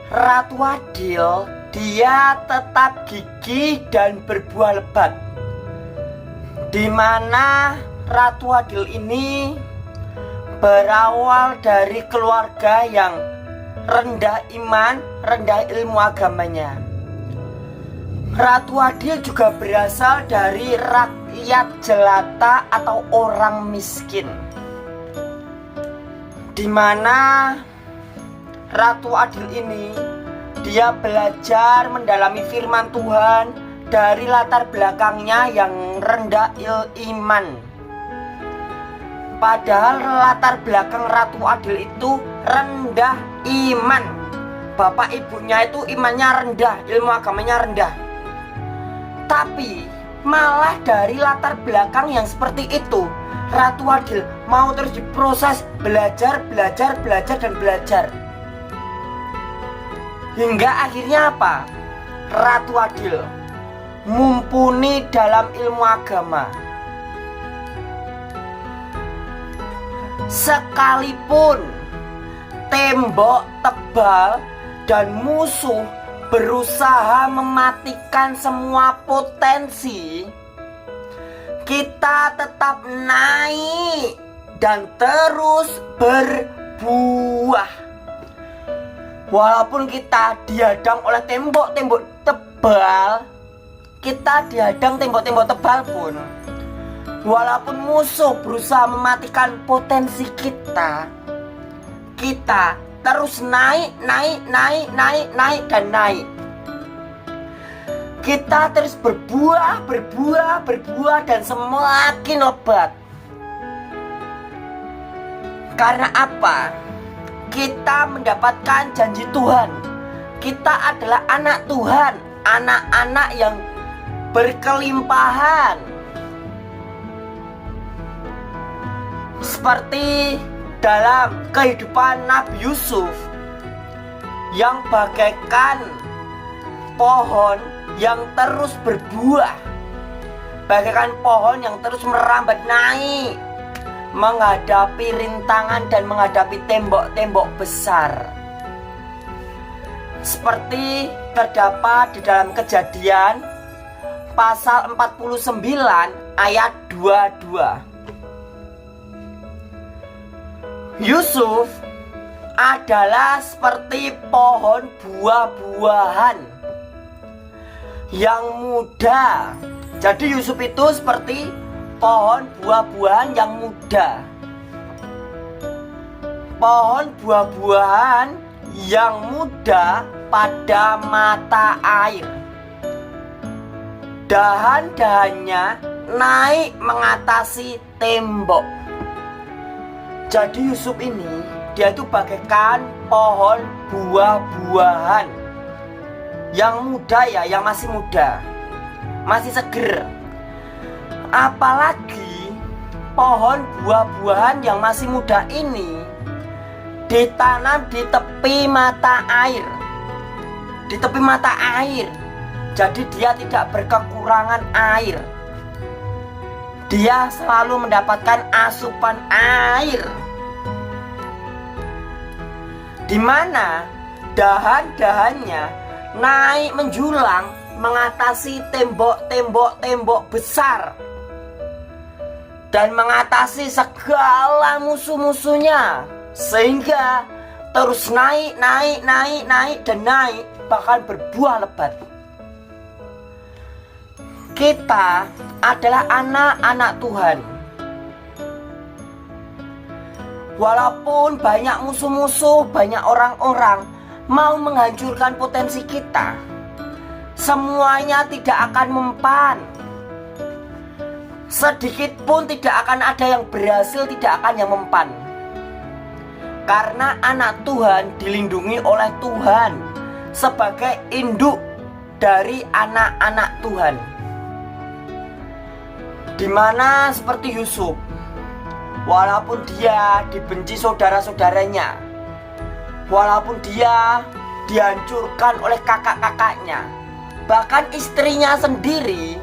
Ratu Adil dia tetap gigih dan berbuah lebat, di mana Ratu Adil ini berawal dari keluarga yang rendah iman, rendah ilmu agamanya. Ratu Adil juga berasal dari rakyat jelata atau orang miskin, di mana Ratu Adil ini dia belajar mendalami firman Tuhan dari latar belakangnya yang rendah iman. Padahal latar belakang Ratu Adil itu rendah iman. Bapak ibunya itu imannya rendah, ilmu agamanya rendah. Tapi malah dari latar belakang yang seperti itu, Ratu Adil mau terus diproses belajar dan belajar. Hingga akhirnya apa? Ratu Adil mumpuni dalam ilmu agama. Sekalipun tembok tebal dan musuh berusaha mematikan semua potensi, kita tetap naik dan terus berbuah. Walaupun kita dihadang oleh tembok-tembok tebal, kita dihadang tembok-tembok tebal pun, walaupun musuh berusaha mematikan potensi kita, kita terus naik dan naik. Kita terus berbuah dan semakin lebat. Karena apa? Kita mendapatkan janji Tuhan. Kita adalah anak Tuhan, anak-anak yang berkelimpahan. Seperti dalam kehidupan Nabi Yusuf yang bagaikan pohon yang terus berbuah, bagaikan pohon yang terus merambat naik, menghadapi rintangan dan menghadapi tembok-tembok besar. Seperti terdapat di dalam Kejadian pasal 49 ayat 22. Yusuf adalah seperti pohon buah-buahan yang muda. Jadi Yusuf itu seperti pohon buah-buahan yang muda. Pohon buah-buahan yang muda pada mata air. Dahan-dahannya naik mengatasi tembok. Jadi Yusuf ini dia itu bagaikan pohon buah-buahan yang muda ya, yang masih muda, masih seger. Apalagi pohon buah-buahan yang masih muda ini ditanam di tepi mata air. Di tepi mata air. Jadi dia tidak berkekurangan air. Dia selalu mendapatkan asupan air, di mana dahan-dahannya naik menjulang mengatasi tembok-tembok besar dan mengatasi segala musuh-musuhnya, sehingga terus naik dan naik, bahkan berbuah lebat. Kita adalah anak-anak Tuhan. Walaupun banyak musuh-musuh, banyak orang-orang mau menghancurkan potensi kita, semuanya tidak akan mempan. Sedikit pun tidak akan ada yang berhasil, tidak akan yang mempan. Karena anak Tuhan dilindungi oleh Tuhan sebagai induk dari anak-anak Tuhan. Dimana seperti Yusuf, walaupun dia dibenci saudara-saudaranya, walaupun dia dihancurkan oleh kakak-kakaknya, bahkan istrinya sendiri,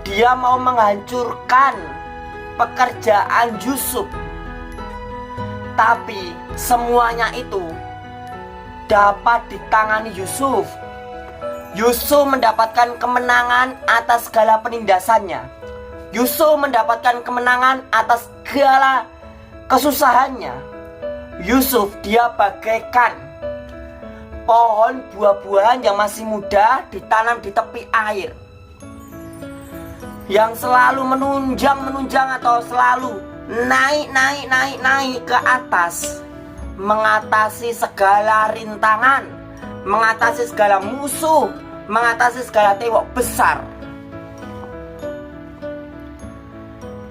dia mau menghancurkan pekerjaan Yusuf. Tapi semuanya itu dapat ditangani Yusuf. Yusuf mendapatkan kemenangan atas segala penindasannya. Yusuf mendapatkan kemenangan atas segala kesusahannya. Yusuf dia bagaikan pohon buah-buahan yang masih muda ditanam di tepi air, yang selalu menunjang atau selalu naik ke atas, mengatasi segala rintangan, mengatasi segala musuh, mengatasi segala tembok besar.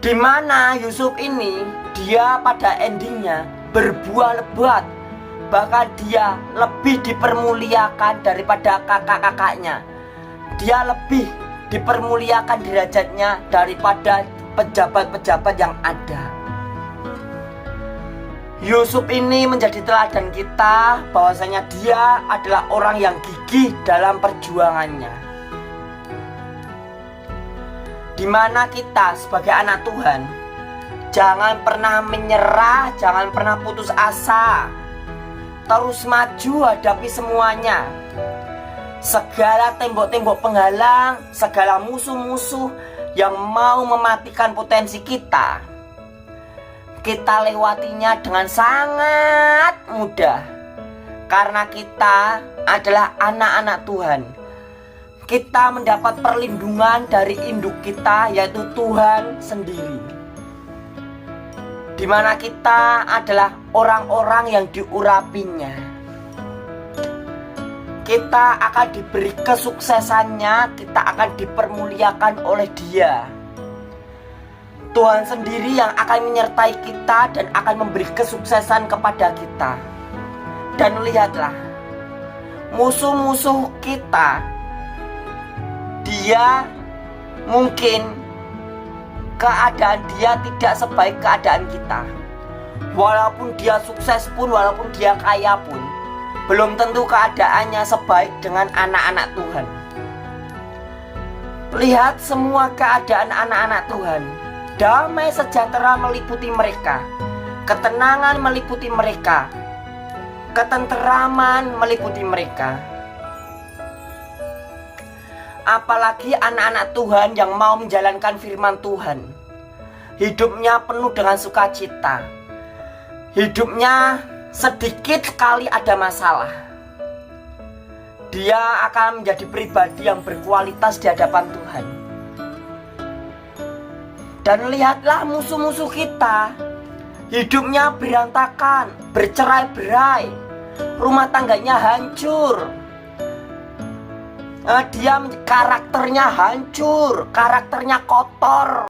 Di mana Yusuf ini dia pada endingnya berbuah lebat, bahkan dia lebih dipermuliakan daripada kakak-kakaknya. Dia lebih dipermuliakan derajatnya daripada pejabat-pejabat yang ada. Yusuf ini menjadi teladan kita bahwasanya dia adalah orang yang gigih dalam perjuangannya. Dimana kita sebagai anak Tuhan jangan pernah menyerah, jangan pernah putus asa, terus maju hadapi semuanya. Segala tembok-tembok penghalang, segala musuh-musuh yang mau mematikan potensi kita lewatinya dengan sangat mudah. Karena kita adalah anak-anak Tuhan. Kita mendapat perlindungan dari induk kita, yaitu Tuhan sendiri. Di mana kita adalah orang-orang yang diurapinya. Kita akan diberi kesuksesannya, kita akan dipermuliakan oleh Dia. Tuhan sendiri yang akan menyertai kita dan akan memberi kesuksesan kepada kita. Dan lihatlah, musuh-musuh kita, dia mungkin keadaan dia tidak sebaik keadaan kita. Walaupun dia sukses pun, walaupun dia kaya pun, belum tentu keadaannya sebaik dengan anak-anak Tuhan. Lihat semua keadaan anak-anak Tuhan. Damai sejahtera meliputi mereka, ketenangan meliputi mereka, ketenteraman meliputi mereka. Apalagi anak-anak Tuhan yang mau menjalankan firman Tuhan, hidupnya penuh dengan sukacita. Hidupnya sedikit sekali ada masalah, dia akan menjadi pribadi yang berkualitas di hadapan Tuhan. Dan lihatlah musuh-musuh kita, hidupnya berantakan, bercerai-berai, rumah tangganya hancur. Dia karakternya hancur, karakternya kotor.